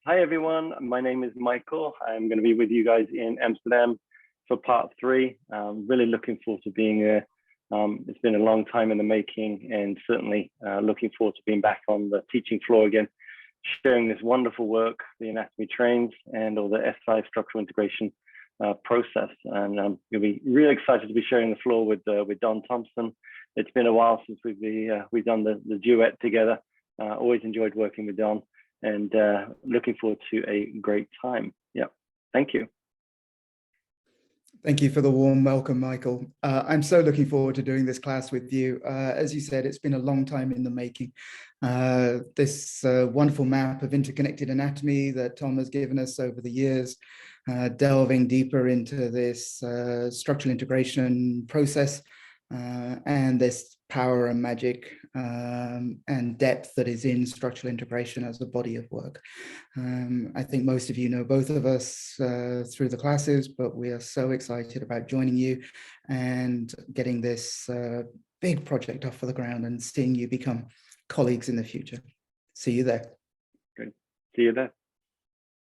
Hi everyone, my name is Michael. I'm going to be with you guys in Amsterdam for part 3. Really looking forward to being here. It's been a long time in the making, and certainly looking forward to being back on the teaching floor again, sharing this wonderful work, the anatomy trains and all the ATSI structural integration process. And I'm going to be really excited to be sharing the floor with Don Thompson. It's been a while since we've done the duet together. Always enjoyed working with Don, and looking forward to a great time. Yeah, thank you. Thank you for the warm welcome, Michael. I'm so looking forward to doing this class with you. As you said, it's been a long time in the making. This wonderful map of interconnected anatomy that Tom has given us over the years, delving deeper into this structural integration process and this power and magic and depth that is in structural integration as a body of work. I think most of you know both of us through the classes, but we are so excited about joining you and getting this big project off of the ground and seeing you become colleagues in the future. See you there. Good. See you there.